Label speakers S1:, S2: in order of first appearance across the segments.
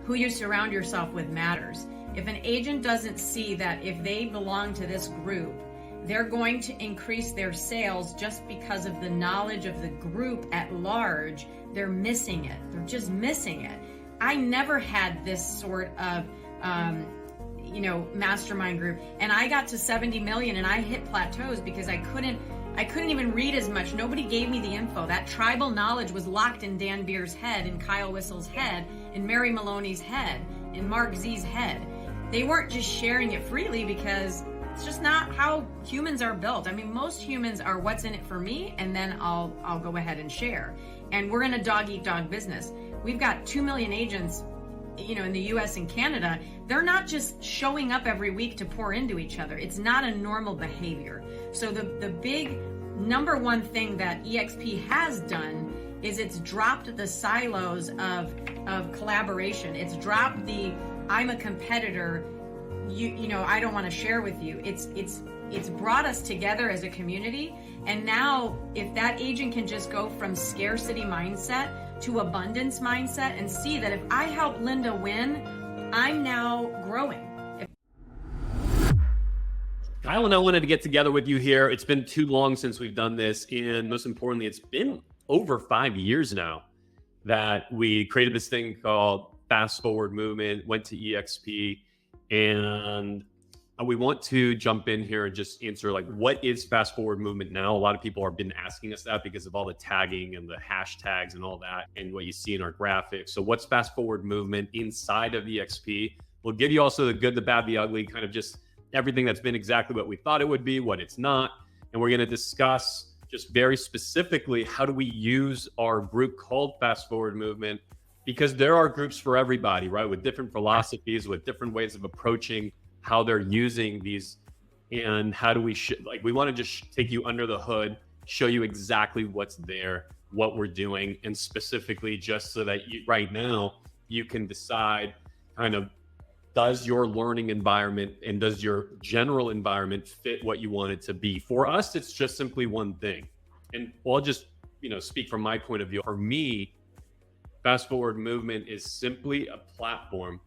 S1: who you surround yourself with matters. If an agent doesn't see that if they belong to this group, they're going to increase their sales just because of the knowledge of the group at large, they're missing it. They're just missing it. I never had this sort of, mastermind group, and I got to 70 million and I hit plateaus because I couldn't even read as much. Nobody gave me the info. That tribal knowledge was locked in Dan Beer's head, in Kyle Whistle's head, in Mary Maloney's head, in Mark Z's head. They weren't just sharing it freely because it's just not how humans are built. I mean, most humans are what's in it for me, and then I'll go ahead and share. And we're in a dog-eat-dog business. We've got 2 million agents, in the US and Canada. They're not just showing up every week to pour into each other. It's not a normal behavior. So the big number one thing that EXP has done is it's dropped the silos of collaboration. It's dropped the I'm a competitor, I don't want to share with you. It's brought us together as a community. And now if that agent can just go from scarcity mindset to abundance mindset and see that if I help Linda win, I'm now growing.
S2: Kyle and I wanted to get together with you here. It's been too long since we've done this. And most importantly, it's been over 5 years now that we created this thing called Fast Forward Movement, went to EXP, and we want to jump in here and just answer, like, what is Fast Forward Movement now? A lot of people have been asking us that because of all the tagging and the hashtags and all that and what you see in our graphics. So what's Fast Forward Movement inside of EXP? We'll give you also the good, the bad, the ugly, kind of just everything that's been exactly what we thought it would be, what it's not. And we're going to discuss just very specifically, how do we use our group called Fast Forward Movement? Because there are groups for everybody, right? With different philosophies, with different ways of approaching how they're using these, and how do we we want to just take you under the hood, show you exactly what's there, what we're doing, and specifically just so that right now you can decide kind of, does your learning environment and does your general environment fit what you want it to be? For us, it's just simply one thing. And I'll just, speak from my point of view. For me, Fast Forward Movement is simply a platform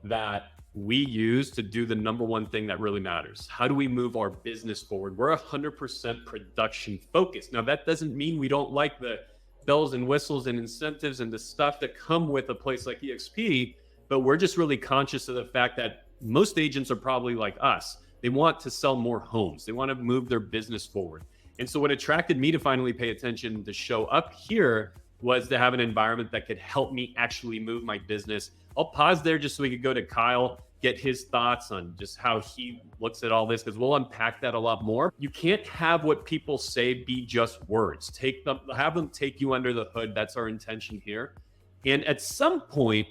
S2: that we use to do the number one thing that really matters. How do we move our business forward? We're 100% production focused. Now, that doesn't mean we don't like the bells and whistles and incentives and the stuff that come with a place like EXP, but we're just really conscious of the fact that most agents are probably like us. They want to sell more homes. They want to move their business forward. And so what attracted me to finally pay attention to show up here was to have an environment that could help me actually move my business. I'll pause there just so we could go to Kyle, get his thoughts on just how he looks at all this, because we'll unpack that a lot more. You can't have what people say be just words. Have them take you under the hood. That's our intention here. And at some point,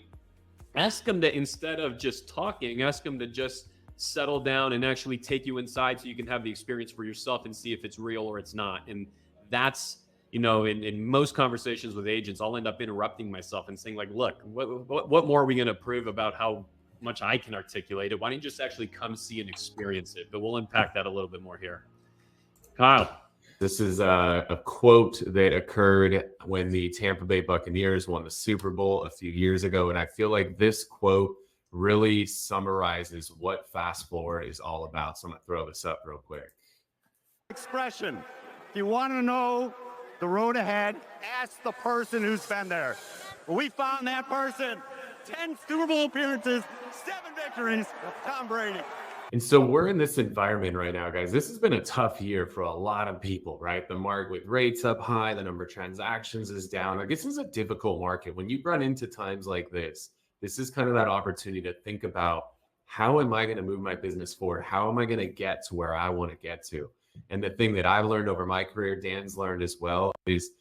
S2: ask them to, instead of just talking, ask them to just settle down and actually take you inside so you can have the experience for yourself and see if it's real or it's not. And that's, in most conversations with agents, I'll end up interrupting myself and saying, like, look, what more are we going to prove about how much I can articulate it? Why don't you just actually come see and experience it? But we'll unpack that a little bit more here. Kyle.
S3: This is a quote that occurred when the Tampa Bay Buccaneers won the Super Bowl a few years ago. And I feel like this quote really summarizes what Fast Forward is all about. So I'm going to throw this up real quick.
S4: Expression. If you want to know the road ahead, ask the person who's been there. Well, we found that person. 10 Super Bowl appearances, 7 victories, Tom Brady.
S3: And so we're in this environment right now, guys. This has been a tough year for a lot of people, right? The market with rates up high, the number of transactions is down. Like, this is a difficult market. When you run into times like this is kind of that opportunity to think about, how am I going to move my business forward? How am I going to get to where I want to get to? And the thing that I've learned over my career, Dan's learned as well, is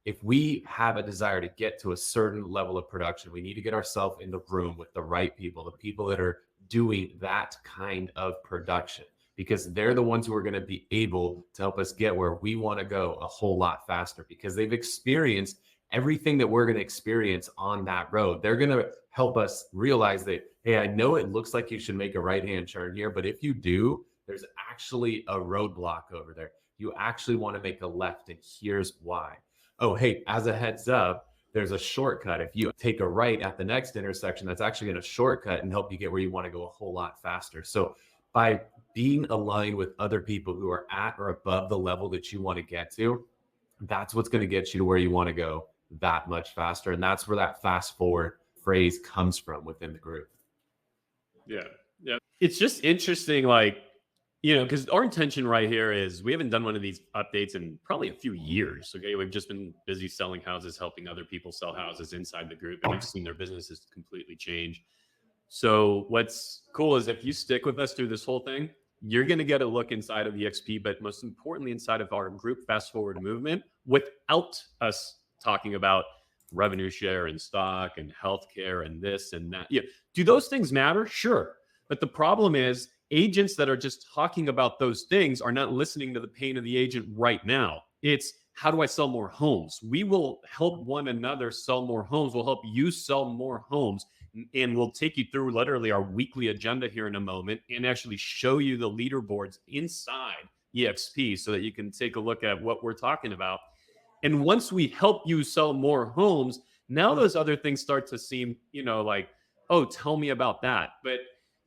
S3: if we have a desire to get to a certain level of production, we need to get ourselves in the room with the right people, the people that are doing that kind of production, because they're the ones who are going to be able to help us get where we want to go a whole lot faster, because they've experienced everything that we're going to experience on that road. They're going to help us realize that, hey, I know it looks like you should make a right-hand turn here, but if you do, there's actually a roadblock over there. You actually want to make a left, and here's why. Oh, hey, as a heads up, there's a shortcut. If you take a right at the next intersection, that's actually going to shortcut and help you get where you want to go a whole lot faster. So by being aligned with other people who are at or above the level that you want to get to, that's what's going to get you to where you want to go that much faster. And that's where that fast forward phrase comes from within the group.
S2: Yeah. Yeah. It's just interesting, like, you know, because our intention right here is we haven't done one of these updates in probably a few years. Okay. We've just been busy selling houses, helping other people sell houses inside the group. And we've seen their businesses completely change. So what's cool is if you stick with us through this whole thing, you're going to get a look inside of EXP, but most importantly, inside of our group Fast Forward movement, without us talking about revenue share and stock and healthcare and this and that. Yeah. Do those things matter? Sure. But the problem is agents that are just talking about those things are not listening to the pain of the agent right now. It's how do I sell more homes? We will help one another sell more homes. We'll help you sell more homes. And we'll take you through literally our weekly agenda here in a moment and actually show you the leaderboards inside EXP so that you can take a look at what we're talking about. And once we help you sell more homes, now those other things start to seem, you know, like, oh, tell me about that. But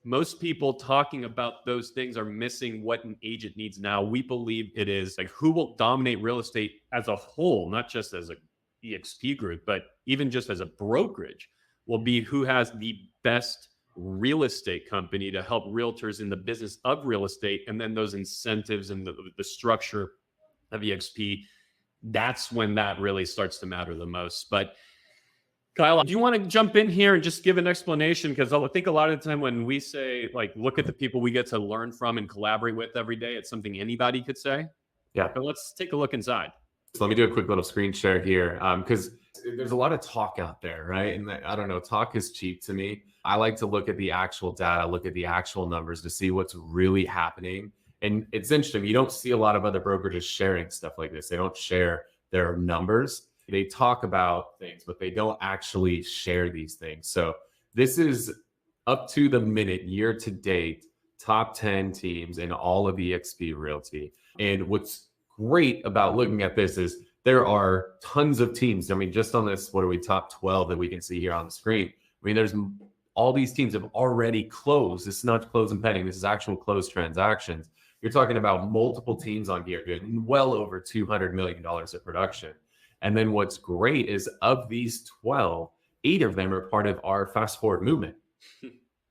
S2: most people talking about those things are missing what an agent needs now. We believe it is like who will dominate real estate as a whole, not just as a EXP group, but even just as a brokerage, will be who has the best real estate company to help realtors in the business of real estate. And then those incentives and the structure of EXP, that's when that really starts to matter the most. But Kyle, do you want to jump in here and just give an explanation? Because I think a lot of the time when we say, like, look at the people we get to learn from and collaborate with every day, it's something anybody could say.
S3: Yeah.
S2: But let's take a look inside.
S3: So let me do a quick little screen share here because there's a lot of talk out there, right? And I don't know, talk is cheap to me. I like to look at the actual data, look at the actual numbers to see what's really happening. And it's interesting. You don't see a lot of other brokerages sharing stuff like this. They don't share their numbers. They talk about things, but they don't actually share these things. So this is up to the minute, year to date, top 10 teams in all of EXP Realty. And what's great about looking at this is there are tons of teams. I mean, just on this, what are we, top 12 that we can see here on the screen? I mean, there's all these teams have already closed. This is not close and pending. This is actual closed transactions. You're talking about multiple teams on here doing well over $200 million of production. And then what's great is of these 12, 8 of them are part of our Fast Forward movement.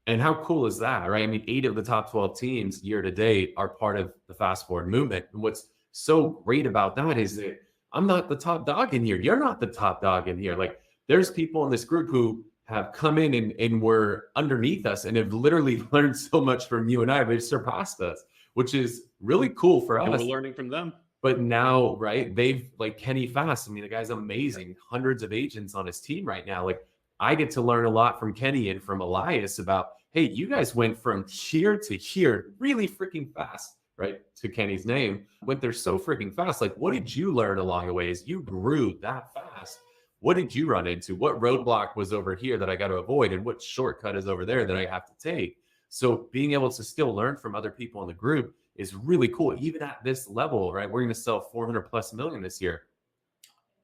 S3: And how cool is that, right? I mean, 8 of the top 12 teams year to date are part of the Fast Forward movement. And what's so great about that is that I'm not the top dog in here. You're not the top dog in here. Like, there's people in this group who have come in and were underneath us and have literally learned so much from you and I. They've surpassed us, which is really cool for us.
S2: And we're learning from them.
S3: But now, right, they've, like Kenny Fast, I mean, the guy's amazing. Hundreds of agents on his team right now. Like, I get to learn a lot from Kenny and from Elias about, hey, you guys went from here to here really freaking fast, right? To Kenny's name, went there so freaking fast. Like, what did you learn along the way as you grew that fast? What did you run into? What roadblock was over here that I got to avoid? And what shortcut is over there that I have to take? So being able to still learn from other people in the group is really cool. Even at this level, right? We're going to sell 400 plus million this year.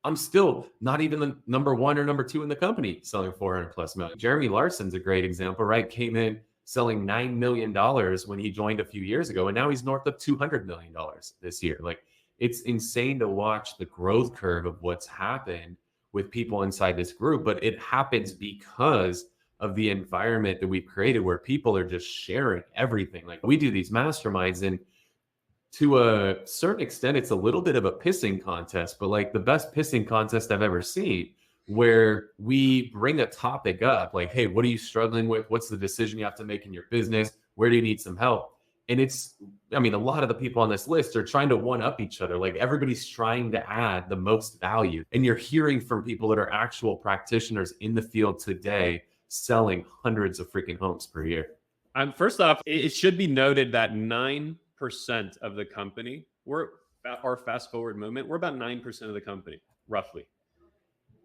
S3: I'm still not even the number 1 or number 2 in the company selling 400 plus million. Jeremy Larson's a great example, right? Came in selling $9 million when he joined a few years ago. And now he's north of $200 million this year. Like, it's insane to watch the growth curve of what's happened with people inside this group, but it happens because of the environment that we've created where people are just sharing everything. Like, we do these masterminds, and to a certain extent, it's a little bit of a pissing contest, but like the best pissing contest I've ever seen, where we bring a topic up like, hey, what are you struggling with? What's the decision you have to make in your business? Where do you need some help? And it's, I mean, a lot of the people on this list are trying to one up each other. Like, everybody's trying to add the most value. And you're hearing from people that are actual practitioners in the field today, selling hundreds of freaking homes per year.
S2: First off, it should be noted that 9% of the company, our Fast Forward movement, we're about 9% of the company, roughly.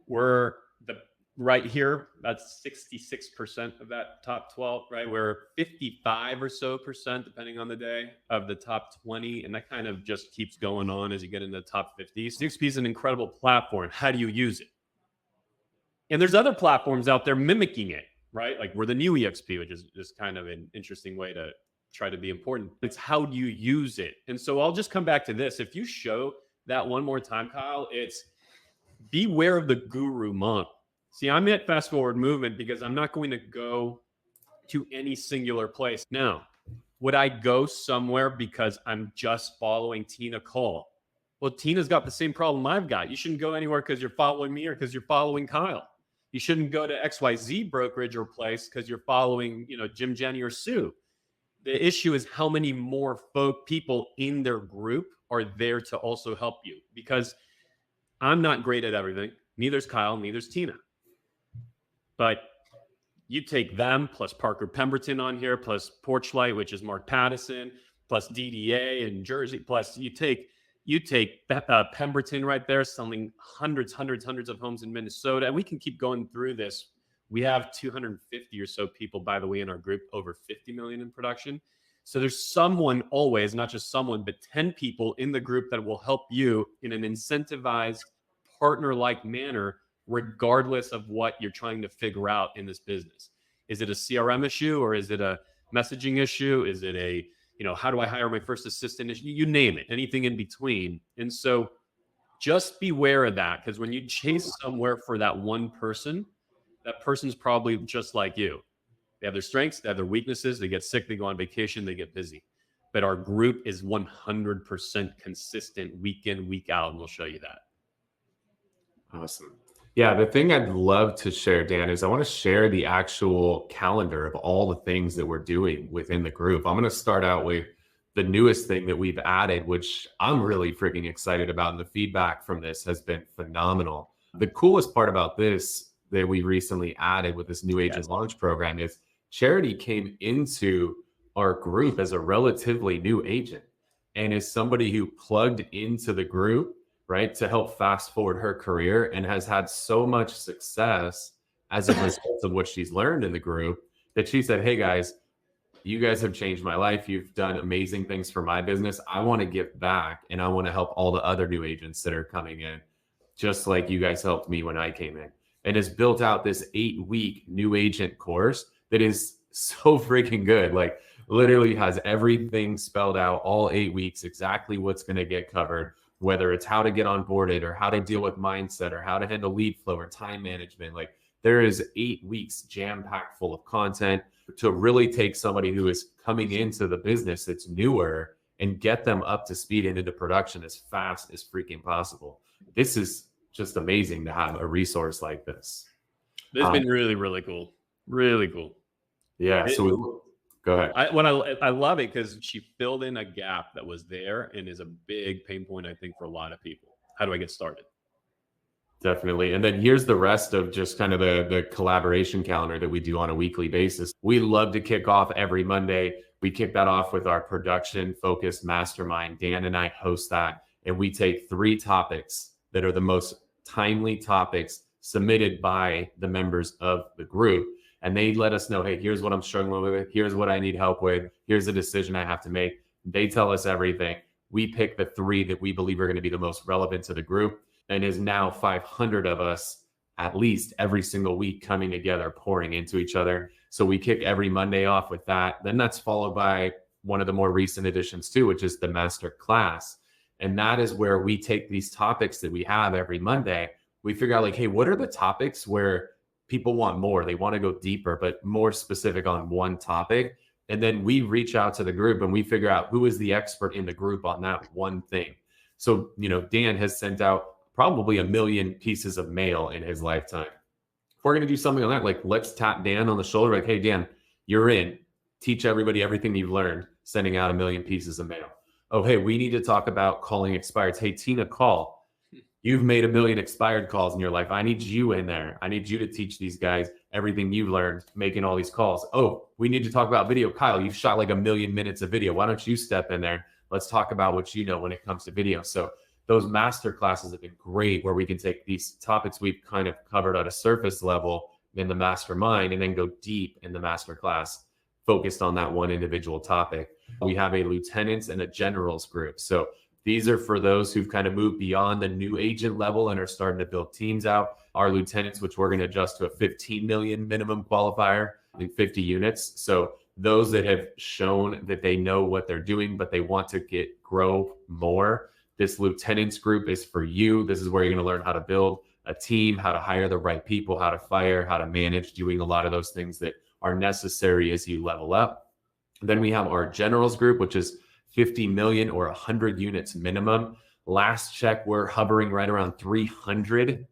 S2: We're right here, that's 66% of that top 12, right? We're 55 or so percent, depending on the day, of the top 20. And that kind of just keeps going on as you get into the top 50. EXP is an incredible platform. How do you use it? And there's other platforms out there mimicking it, right? Like we're the new EXP, which is just kind of an interesting way to try to be important. It's how do you use it? And so I'll just come back to this. If you show that one more time, Kyle, it's beware of the guru model. See, I'm at Fast Forward Movement because I'm not going to go to any singular place. Now, would I go somewhere because I'm just following Tina Cole? Well, Tina's got the same problem I've got. You shouldn't go anywhere because you're following me or because you're following Kyle. You shouldn't go to XYZ brokerage or place because you're following, Jim, Jenny, or Sue. The issue is how many more people in their group are there to also help you, because I'm not great at everything. Neither's Kyle, neither's Tina. But you take them plus Parker Pemberton on here, plus Porchlight, which is Mark Pattison, plus DDA and Jersey, plus you take Pemberton right there selling hundreds of homes in Minnesota. And we can keep going through this. We have 250 or so people, by the way, in our group, over 50 million in production. So there's someone always, not just someone, but 10 people in the group that will help you in an incentivized partner-like manner, regardless of what you're trying to figure out in this business. Is it a CRM issue, or is it a messaging issue? Is it a, how do I hire my first assistant issue? You name it, anything in between. And so just beware of that, because when you chase somewhere for that one person, that person's probably just like you. They have their strengths, they have their weaknesses, they get sick, they go on vacation, they get busy. But our group is 100% consistent week in, week out, and we'll show you that.
S3: Awesome. Yeah, the thing I'd love to share, Dan, is I want to share the actual calendar of all the things that we're doing within the group. I'm going to start out with the newest thing that we've added, which I'm really freaking excited about. And the feedback from this has been phenomenal. The coolest part about this that we recently added with this new agent launch program is Charity came into our group as a relatively new agent and is somebody who plugged into the group, right, to help fast forward her career, and has had so much success as a result of what she's learned in the group that she said, hey guys, you guys have changed my life. You've done amazing things for my business. I want to give back, and I want to help all the other new agents that are coming in, just like you guys helped me when I came in, and has built out this 8-week new agent course that is so freaking good. Like literally has everything spelled out, all 8 weeks, exactly what's going to get covered, whether it's how to get onboarded or how to deal with mindset or how to handle lead flow or time management. Like there is 8 weeks jam-packed full of content to really take somebody who is coming into the business that's newer and get them up to speed and into production as fast as freaking possible. This is just amazing to have a resource like this.
S2: It's been really, really cool. Really cool.
S3: Yeah. Go ahead.
S2: I love it because she filled in a gap that was there and is a big pain point, I think, for a lot of people. How do I get started?
S3: Definitely. And then here's the rest of just kind of the collaboration calendar that we do on a weekly basis. We love to kick off every Monday. We kick that off with our production focused mastermind. Dan and I host that. And we take 3 topics that are the most timely topics submitted by the members of the group. And they let us know, hey, here's what I'm struggling with. Here's what I need help with. Here's the decision I have to make. They tell us everything. We pick the 3 that we believe are going to be the most relevant to the group. And is now 500 of us at least every single week coming together, pouring into each other. So we kick every Monday off with that. Then that's followed by one of the more recent additions too, which is the master class. And that is where we take these topics that we have every Monday. We figure out like, hey, what are the topics where people want more? They want to go deeper, but more specific on one topic. And then we reach out to the group and we figure out who is the expert in the group on that one thing. So, Dan has sent out probably 1 million pieces of mail in his lifetime. If we're going to do something on that, like let's tap Dan on the shoulder, like, hey, Dan, you're in. Teach everybody everything you've learned, sending out 1 million pieces of mail. Oh, hey, we need to talk about calling expireds. Hey, Tina, call. You've made 1 million expired calls in your life. I need you in there. I need you to teach these guys everything you've learned making all these calls. Oh, we need to talk about video. Kyle, you've shot like 1 million minutes of video. Why don't you step in there? Let's talk about what you know when it comes to video. So those master classes have been great, where we can take these topics we've kind of covered at a surface level in the mastermind and then go deep in the master class, focused on that one individual topic. We have a lieutenants and a generals group. So these are for those who've kind of moved beyond the new agent level and are starting to build teams out. our lieutenants, which we're going to adjust to a 15 million minimum qualifier, I think 50 units. So those that have shown that they know what they're doing, but they want to grow more, this lieutenants group is for you. This is where you're going to learn how to build a team, how to hire the right people, how to fire, how to manage, doing a lot of those things that are necessary as you level up. Then we have our generals group, which is 50 million or 100 units minimum. Last check, we're hovering right around 300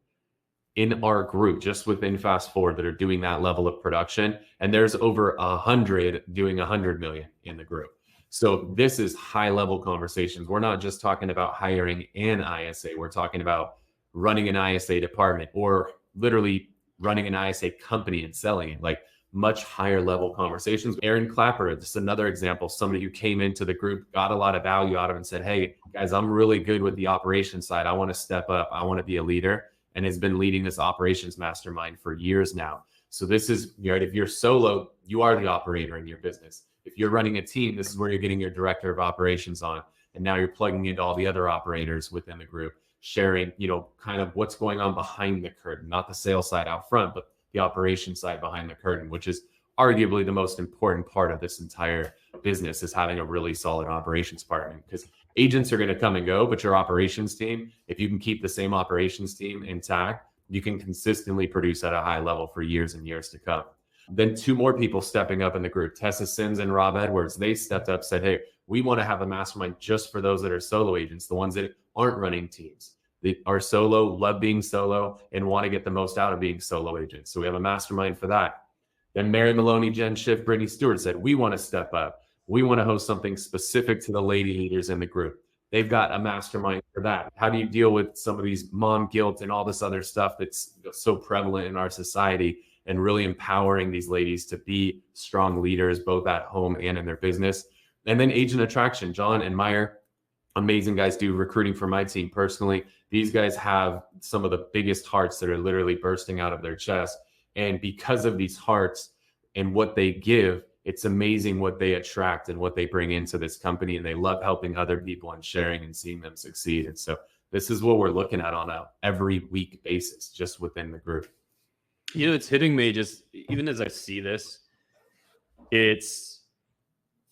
S3: in our group, just within Fast Forward, that are doing that level of production. And there's over 100 doing 100 million in the group. So this is high level conversations. We're not just talking about hiring an ISA. We're talking about running an ISA department or literally running an ISA company and selling it, like much higher level conversations. Aaron Clapper, this is another example, somebody who came into the group, got a lot of value out of it and said, hey guys, I'm really good with the operations side. I want to step up. I want to be a leader, and has been leading this operations mastermind for years now. So this is, right, if you're solo, you are the operator in your business. If you're running a team, this is where you're getting your director of operations on. And now you're plugging into all the other operators within the group, sharing, kind of what's going on behind the curtain, not the sales side out front, but the operation side behind the curtain, which is arguably the most important part of this entire business, is having a really solid operations department. Because agents are going to come and go, but your operations team, if you can keep the same operations team intact, you can consistently produce at a high level for years and years to come. Then two more people stepping up in the group, Tessa Sims and Rob Edwards, they stepped up, said, hey, we want to have a mastermind just for those that are solo agents, the ones that aren't running teams. They are solo, love being solo, and want to get the most out of being solo agents. So we have a mastermind for that. Then Mary Maloney, Jen Schiff, Brittany Stewart said, we want to step up. We want to host something specific to the lady leaders in the group. They've got a mastermind for that. How do you deal with some of these mom guilt and all this other stuff that's so prevalent in our society, and really empowering these ladies to be strong leaders, both at home and in their business? And then agent attraction, John and Meyer, amazing guys, do recruiting for my team personally. These guys have some of the biggest hearts that are literally bursting out of their chest. And because of these hearts and what they give, it's amazing what they attract and what they bring into this company. And they love helping other people and sharing and seeing them succeed. And so this is what we're looking at on a every week basis, just within the group.
S2: It's hitting me just even as I see this. It's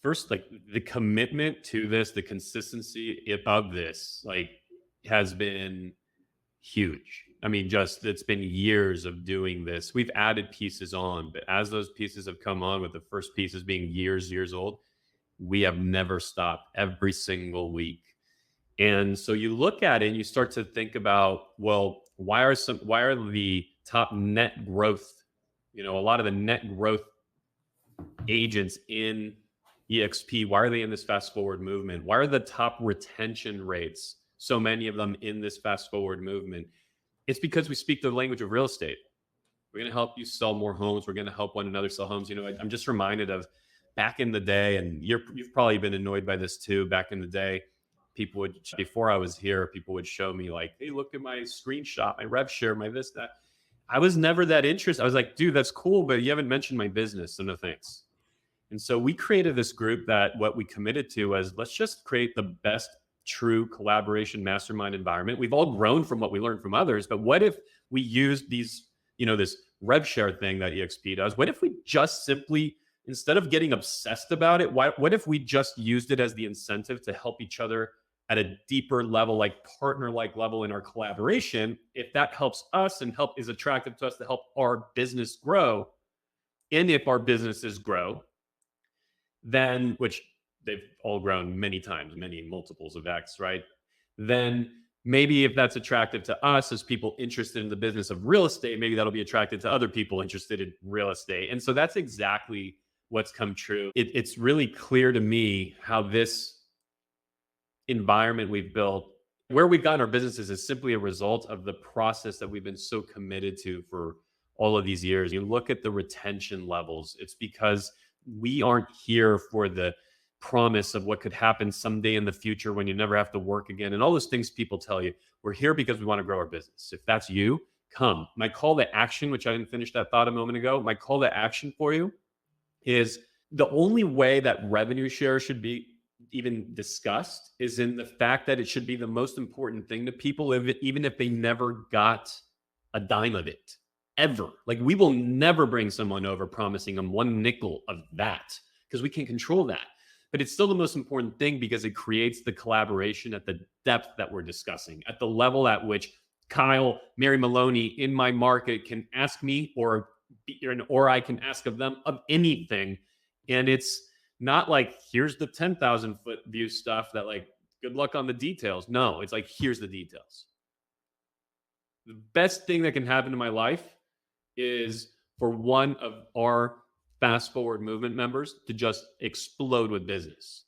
S2: first, like, the commitment to this, the consistency of this, like, has been huge. I mean, just it's been years of doing this. We've added pieces on, but as those pieces have come on, with the first pieces being years old, we have never stopped every single week. And so you look at it and you start to think about, well, why are the top net growth, a lot of the net growth agents in EXP, why are they in this fast forward movement? Why are the top retention rates, so many of them, in this fast forward movement? It's because we speak the language of real estate. We're going to help you sell more homes. We're going to help one another sell homes. I'm just reminded of back in the day, and you've probably been annoyed by this too. Back in the day, before I was here, people would show me like, hey, look at my screenshot, my rev share, my this, that. I was never that interested. I was like, dude, that's cool, but you haven't mentioned my business, so no thanks. And so we created this group that what we committed to was, let's just create the best true collaboration mastermind environment. We've all grown from what we learned from others, but what if we used these, this rev share thing that EXP does? What if we just simply, instead of getting obsessed about it, what if we just used it as the incentive to help each other at a deeper level, like partner-like level in our collaboration? If that helps us and is attractive to us to help our business grow, and if our businesses grow, then, which they've all grown many times, many multiples of X, right? Then maybe if that's attractive to us as people interested in the business of real estate, maybe that'll be attractive to other people interested in real estate. And so that's exactly what's come true. It's really clear to me how this environment we've built, where we've gotten our businesses, is simply a result of the process that we've been so committed to for all of these years. You look at the retention levels, it's because we aren't here for the promise of what could happen someday in the future when you never have to work again and all those things people tell you. We're here because we want to grow our business. If that's you, come. My call to action, which I didn't finish that thought a moment ago, my call to action for you is, the only way that revenue share should be even discussed is in the fact that it should be the most important thing to people, even if they never got a dime of it ever. Like we will never bring someone over promising them one nickel of that because we can't control that. But it's still the most important thing because it creates the collaboration at the depth that we're discussing, at the level at which Kyle, Mary Maloney in my market can ask me or I can ask of them of anything. And it's not like, here's the 10,000 foot view stuff that like, good luck on the details. No, it's like, here's the details. The best thing that can happen in my life is for one of our Fast Forward Movement members to just explode with business.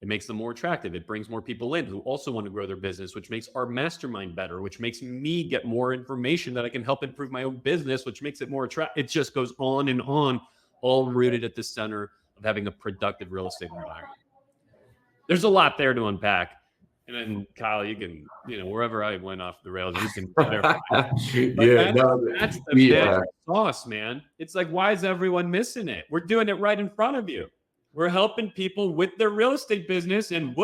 S2: It makes them more attractive. It brings more people in who also want to grow their business, which makes our mastermind better, which makes me get more information that I can help improve my own business, which makes it more attractive. It just goes on, all rooted at the center of having a productive real estate environment. There's a lot there to unpack. And then Kyle, you can, wherever I went off the rails, you can clarify. That's the magic sauce, man. It's like, why is everyone missing it? We're doing it right in front of you. We're helping people with their real estate business and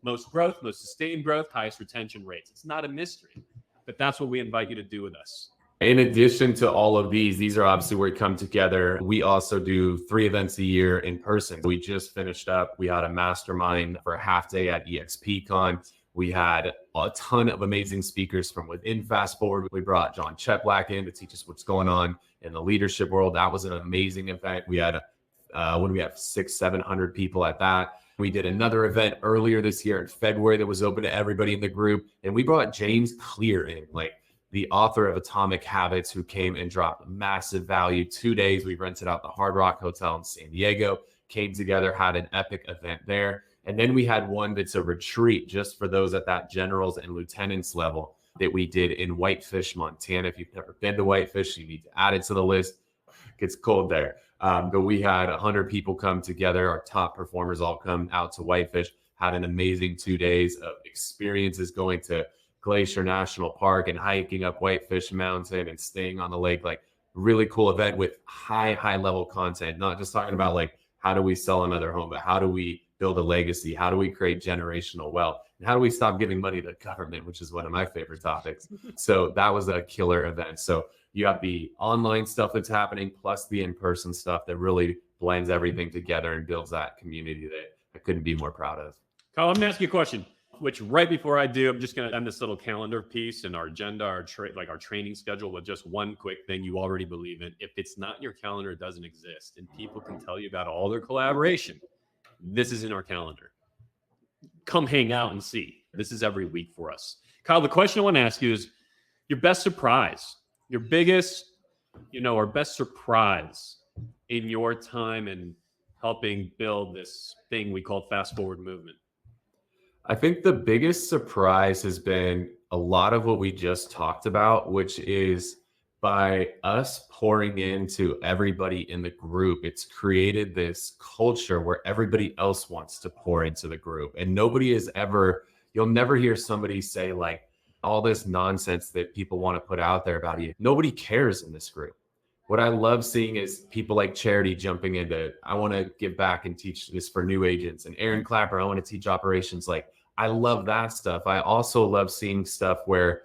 S2: most growth, most sustained growth, highest retention rates. It's not a mystery, but that's what we invite you to do with us.
S3: In addition to all of these are obviously where we come together. We also do 3 events a year in person. We just finished up. We had a mastermind for a half day at EXPCon. We had a ton of amazing speakers from within Fast Forward. We brought John Cheplack in to teach us what's going on in the leadership world. That was an amazing event. We had 600-700 people at that. We did another event earlier this year in February that was open to everybody in the group. And we brought James Clear in, like the author of Atomic Habits, who came and dropped massive value. 2 days, we rented out the Hard Rock Hotel in San Diego, came together, had an epic event there. And then we had one that's a retreat just for those at that generals and lieutenants level that we did in Whitefish, Montana. If you've never been to Whitefish, you need to add it to the list. It gets cold there. But we had 100 people come together. Our top performers all come out to Whitefish, had an amazing 2 days of experiences going to Glacier National Park and hiking up Whitefish Mountain and staying on the lake. Like really cool event with high level content, not just talking about like, how do we sell another home, but how do we build a legacy? How do we create generational wealth? And how do we stop giving money to government, which is one of my favorite topics. So that was a killer event. So you have the online stuff that's happening, plus the in-person stuff that really blends everything together and builds that community that I couldn't be more proud of.
S2: Kyle, I'm gonna ask you a question, which right before I do, I'm just gonna end this little calendar piece and our agenda, our training schedule with just one quick thing you already believe in. If it's not in your calendar, it doesn't exist. And people can tell you about all their collaboration. This is in our calendar. Come hang out and see. This is every week for us. Kyle, the question I want to ask you is your best surprise, your biggest, or best surprise in your time in helping build this thing we call Fast Forward Movement.
S3: I think the biggest surprise has been a lot of what we just talked about, which is by us pouring into everybody in the group, it's created this culture where everybody else wants to pour into the group. And nobody is you'll never hear somebody say like all this nonsense that people want to put out there about you. Nobody cares in this group. What I love seeing is people like Charity jumping into, I want to give back and teach this for new agents. And Aaron Clapper, I want to teach operations. Like, I love that stuff. I also love seeing stuff where,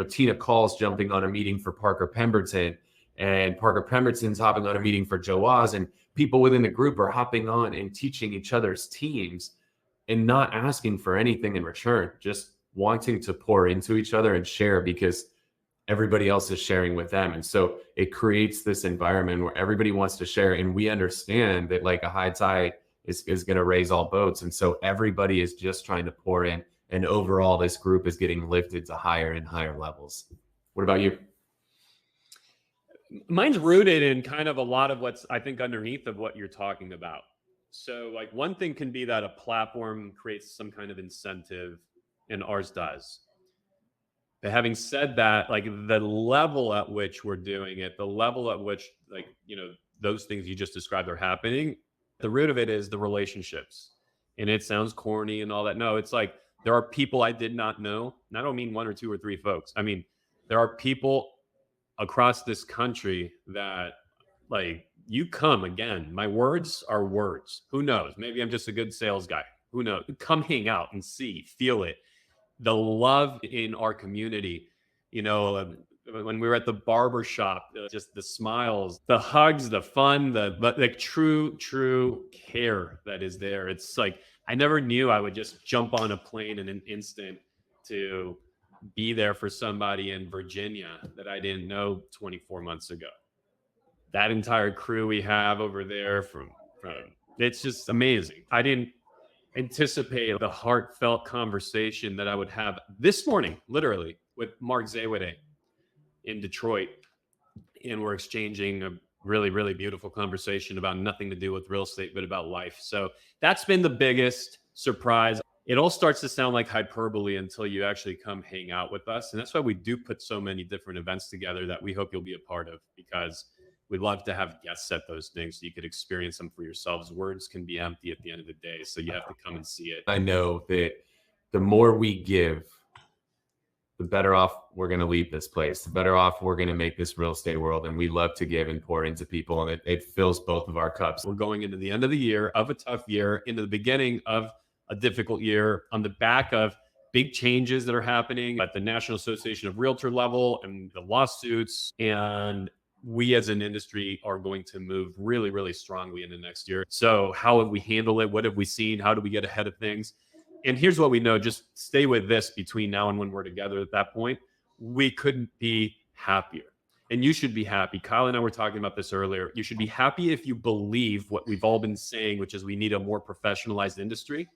S3: Tina Call's jumping on a meeting for Parker Pemberton and Parker Pemberton's hopping on a meeting for Joe Oz, and people within the group are hopping on and teaching each other's teams and not asking for anything in return, just wanting to pour into each other and share because everybody else is sharing with them. And so it creates this environment where everybody wants to share. And we understand that like a high tide is going to raise all boats. And so everybody is just trying to pour in. And overall, this group is getting lifted to higher and higher levels. What about you?
S2: Mine's rooted in kind of a lot of what's, I think, underneath of what you're talking about. So like one thing can be that a platform creates some kind of incentive, and ours does. But having said that, like the level at which we're doing it, the level at which those things you just described are happening, the root of it is the relationships. And it sounds corny and all that. No, it's like there are people I did not know. And I don't mean 1 or 2 or 3 folks. I mean, there are people across this country that like you come again. My words are words. Who knows? Maybe I'm just a good sales guy. Who knows? Come hang out and see, feel it. The love in our community, when we were at the barber shop, just the smiles, the hugs, the fun, but like true care that is there. It's like, I never knew I would just jump on a plane in an instant to be there for somebody in Virginia that I didn't know 24 months ago. That entire crew we have over there from it's just amazing. I didn't anticipate the heartfelt conversation that I would have this morning, literally, with Mark Zaywade in Detroit. And we're exchanging a really beautiful conversation about nothing to do with real estate, but about life. So that's been the biggest surprise. It all starts to sound like hyperbole until you actually come hang out with us. And that's why we do put so many different events together that we hope you'll be a part of, because we love to have guests at those things so you could experience them for yourselves. Words can be empty at the end of the day, so you have to come and see it.
S3: I know that the more we give, the better off we're going to leave this place, the better off we're going to make this real estate world. And we love to give and pour into people, and it fills both of our cups.
S2: We're going into the end of the year, of a tough year, into the beginning of a difficult year, on the back of big changes that are happening at the National Association of Realtor level and the lawsuits. And we as an industry are going to move really strongly into next year. So how have we handled it? What have we seen? How do we get ahead of things? And here's what we know. Just stay with this between now and when we're together at that point. We couldn't be happier. And you should be happy. Kyle and I were talking about this earlier. You should be happy if you believe what we've all been saying, which is we need a more professionalized industry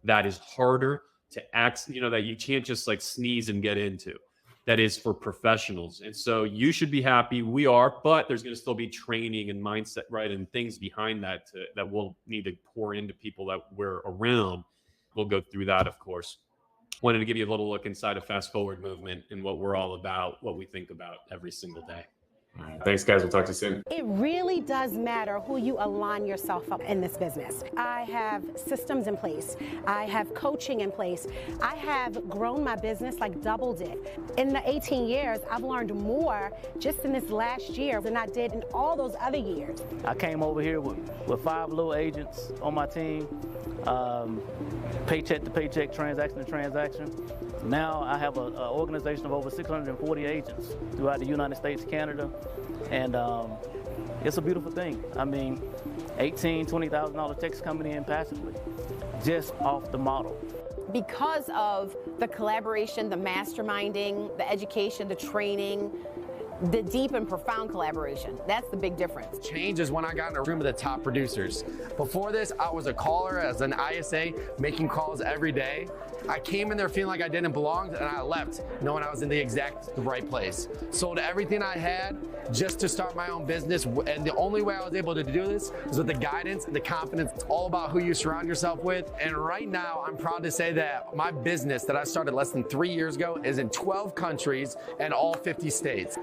S2: that is harder to act, that you can't just like sneeze and get into. That is for professionals. And so you should be happy. We are, but there's going to still be training and mindset, right? And things behind that that we'll need to pour into people that we're around. We'll go through that, of course. Wanted to give you a little look inside of Fast Forward Movement and what we're all about, what we think about every single day.
S3: Thanks, guys. We'll talk to you soon.
S5: It really does matter who you align yourself up in this business. I have systems in place. I have coaching in place. I have grown my business, like doubled it. In the 18 years, I've learned more just in this last year than I did in all those other years.
S6: I came over here with 5 little agents on my team, paycheck to paycheck, transaction to transaction. Now I have an organization of over 640 agents throughout the United States, Canada, and it's a beautiful thing. I mean, $18,000, $20,000 checks coming in passively, just off the model.
S7: Because of the collaboration, the masterminding, the education, the training, the deep and profound collaboration. That's the big difference.
S8: Change is when I got in a room with the top producers. Before this, I was a caller as an ISA, making calls every day. I came in there feeling like I didn't belong, and I left knowing I was in the right place. Sold everything I had just to start my own business, and the only way I was able to do this is with the guidance and the confidence. It's all about who you surround yourself with. And right now, I'm proud to say that my business that I started less than 3 years ago is in 12 countries and all 50 states.